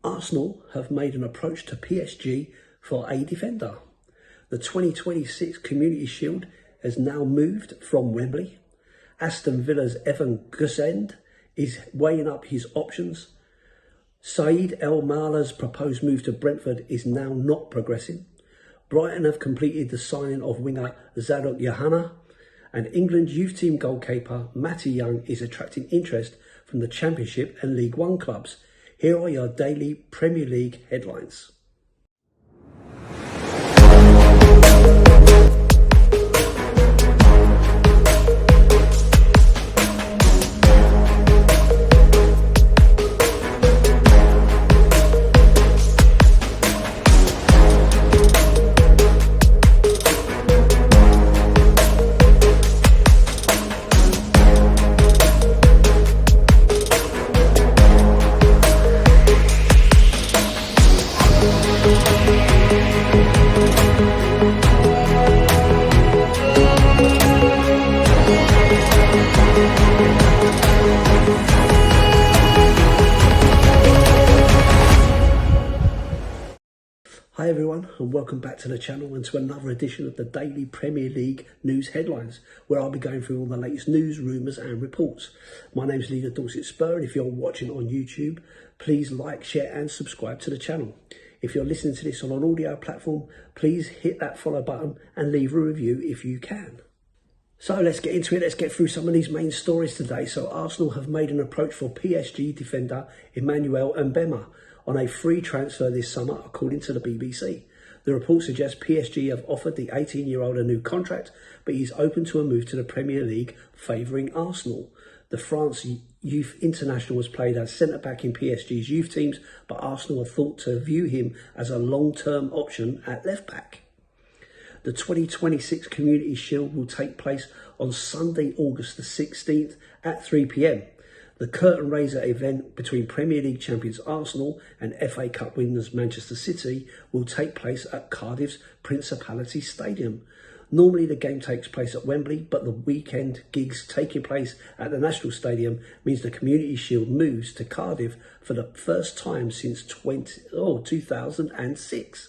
Arsenal have made an approach to PSG for a defender. The 2026 Community Shield has now moved from Wembley. Aston Villa's Evan Gusend is weighing up his options. Saeed El Mala's proposed move to Brentford is now not progressing. Brighton have completed the signing of winger Zadok Yohanna, and England's youth team goalkeeper Matty Young is attracting interest from the Championship and League One clubs. Here are your daily Premier League headlines. Hi everyone, and welcome back to the channel and to another edition of the daily Premier League news headlines, where I'll be going through all the latest news, rumours and reports. My name's Lee The Dorset Spur, and if you're watching on YouTube, please like, share and subscribe to the channel. If you're listening to this on an audio platform, please hit that follow button and leave a review if you can. So let's get into it. Let's get through some of these main stories today. So Arsenal have made an approach for PSG defender Emmanuel Mbemba on a free transfer this summer, according to the BBC. The report suggests PSG have offered the 18-year-old a new contract, but he's open to a move to the Premier League, favouring Arsenal. The France youth international was played as centre-back in PSG's youth teams, but Arsenal are thought to view him as a long-term option at left-back. The 2026 Community Shield will take place on Sunday, August the 16th at 3 p.m. The curtain raiser event between Premier League champions Arsenal and FA Cup winners Manchester City will take place at Cardiff's Principality Stadium. Normally the game takes place at Wembley, but the weekend gigs taking place at the National Stadium means the Community Shield moves to Cardiff for the first time since 2006.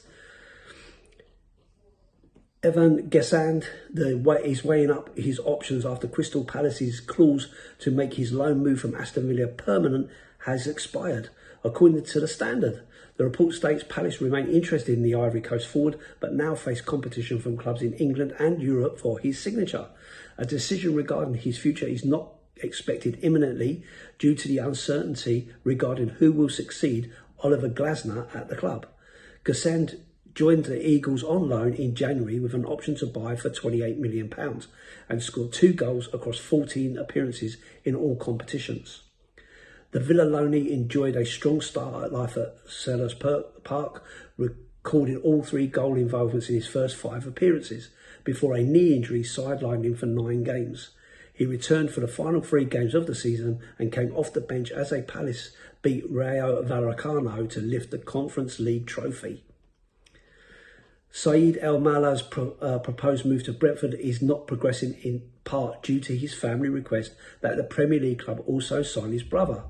Evan Gusend is weighing up his options after Crystal Palace's clause to make his loan move from Aston Villa permanent has expired, according to the Standard. The report states Palace remain interested in the Ivory Coast forward, but now face competition from clubs in England and Europe for his signature. A decision regarding his future is not expected imminently due to the uncertainty regarding who will succeed Oliver Glasner at the club. Gusend joined the Eagles on loan in January with an option to buy for £28 million and scored 2 goals across 14 appearances in all competitions. The Villa loanee enjoyed a strong start at life at Selhurst Park, recording all 3 goal involvements in his first 5 appearances before a knee injury sidelined him for 9 games. He returned for the final 3 games of the season and came off the bench as a Palace beat Rayo Vallecano to lift the Conference League trophy. Saeed El Mala's proposed move to Brentford is not progressing, in part due to his family request that the Premier League club also sign his brother.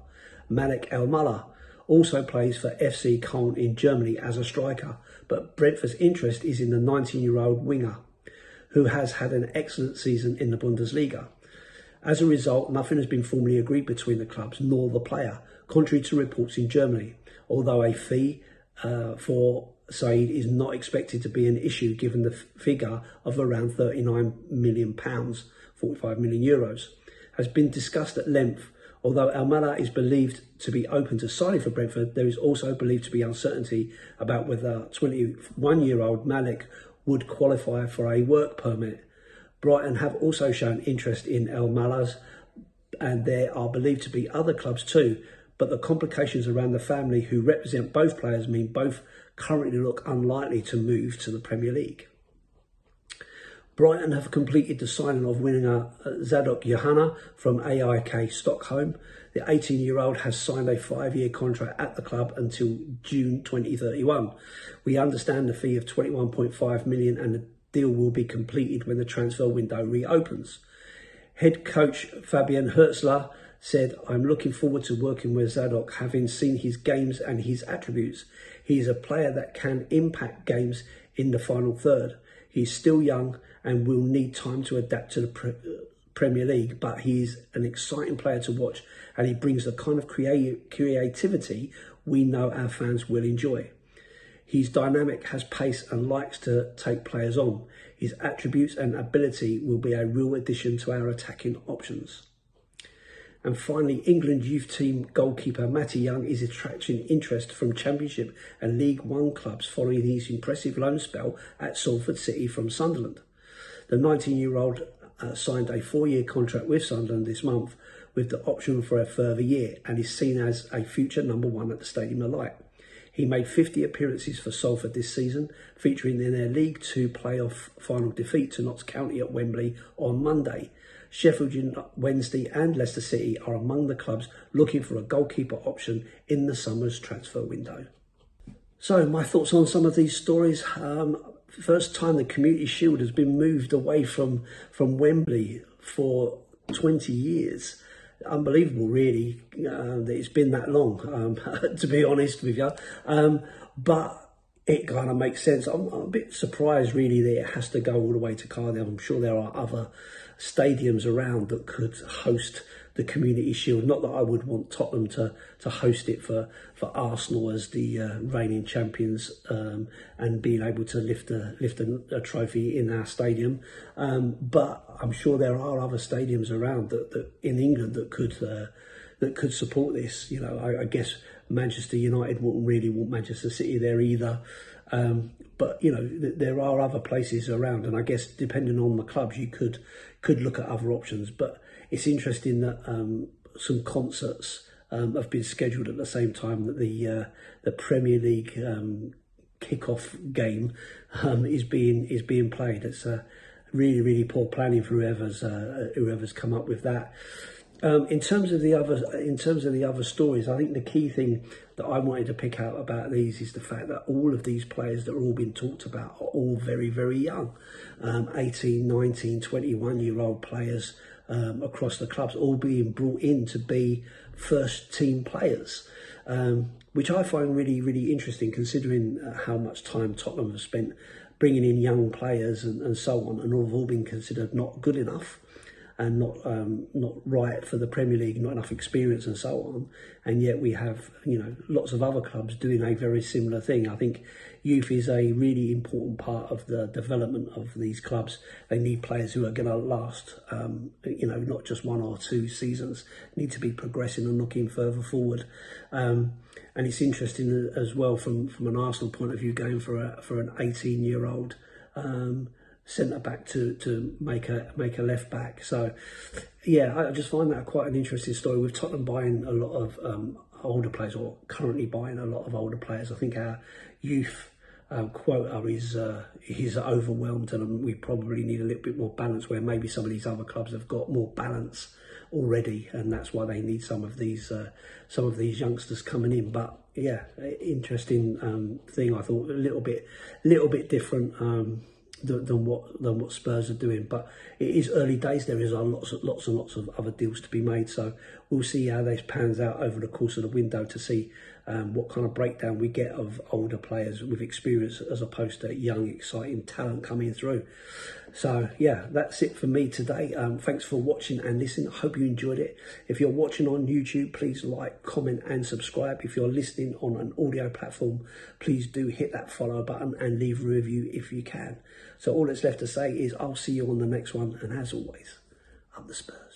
Malik El Mala also plays for FC Köln in Germany as a striker, but Brentford's interest is in the 19-year-old winger, who has had an excellent season in the Bundesliga. As a result, nothing has been formally agreed between the clubs nor the player, contrary to reports in Germany, although a fee for Saeed is not expected to be an issue given the figure of around £39 million, €45 million, has been discussed at length. Although El Mala is believed to be open to signing for Brentford, there is also believed to be uncertainty about whether 21-year-old Malik would qualify for a work permit. Brighton have also shown interest in El Mala's, and there are believed to be other clubs too, but the complications around the family who represent both players mean both currently look unlikely to move to the Premier League. Brighton have completed the signing of winger Zadok Yohanna from AIK Stockholm. The 18-year-old has signed a 5-year contract at the club until June 2031. We understand the fee of £21.5 million and the deal will be completed when the transfer window reopens. Head coach Fabian Hürzeler said, "I'm looking forward to working with Zadok, having seen his games and his attributes. He's a player that can impact games in the final third. He's still young and will need time to adapt to the Premier League, but he's an exciting player to watch, and he brings the kind of creativity we know our fans will enjoy. He's dynamic, has pace and likes to take players on. His attributes and ability will be a real addition to our attacking options." And finally, England youth team goalkeeper Matty Young is attracting interest from Championship and League One clubs following his impressive loan spell at Salford City from Sunderland. The 19-year-old signed a 4-year contract with Sunderland this month with the option for a further year, and is seen as a future number one at the Stadium of Light. He made 50 appearances for Salford this season, featuring in their League Two playoff final defeat to Notts County at Wembley on Monday. Sheffield United Wednesday and Leicester City are among the clubs looking for a goalkeeper option in the summer's transfer window. So my thoughts on some of these stories. First time the Community Shield has been moved away from Wembley for 20 years. Unbelievable, really, that it's been that long, to be honest with you. But it kind of makes sense. I'm a bit surprised, really, that it has to go all the way to Cardiff. I'm sure there are other stadiums around that could host the Community Shield. Not that I would want Tottenham to host it for Arsenal as the reigning champions, and being able to lift a trophy in our stadium. But I'm sure there are other stadiums around that in England that could support this. You know, I guess Manchester United wouldn't really want Manchester City there either. But you know, there are other places around, and I guess depending on the clubs, you could look at other options. But it's interesting that some concerts have been scheduled at the same time that the Premier League kick-off game is being played. It's really poor planning for whoever's come up with that. In terms of the other stories, I think the key thing that I wanted to pick out about these is the fact that all of these players that are all being talked about are all very, very young. 18, 19, 21-year-old players across the clubs, all being brought in to be first team players, which I find really, really interesting, considering how much time Tottenham have spent bringing in young players and so on, and all have all been considered not good enough and not right for the Premier League, not enough experience and so on. And yet we have, you know, lots of other clubs doing a very similar thing. I think youth is a really important part of the development of these clubs. They need players who are going to last, you know, not just 1 or 2 seasons. Need to be progressing and looking further forward. And it's interesting as well from an Arsenal point of view, going for an 18-year-old centre back to make a left back. So yeah, I just find that quite an interesting story, with Tottenham buying a lot of older players, or currently buying a lot of older players. I think our youth quota is overwhelmed, and we probably need a little bit more balance, where maybe some of these other clubs have got more balance already, and that's why they need some of these youngsters coming in. But yeah, interesting thing. I thought a little bit different than what Spurs are doing, but it is early days. There is lots and lots of other deals to be made, so we'll see how this pans out over the course of the window to see what kind of breakdown we get of older players with experience as opposed to young, exciting talent coming through. So yeah, that's it for me today. Thanks for watching and listening. I hope you enjoyed it. If you're watching on YouTube, please like, comment and subscribe. If you're listening on an audio platform, please do hit that follow button and leave a review if you can. So all that's left to say is I'll see you on the next one, and as always, up the Spurs.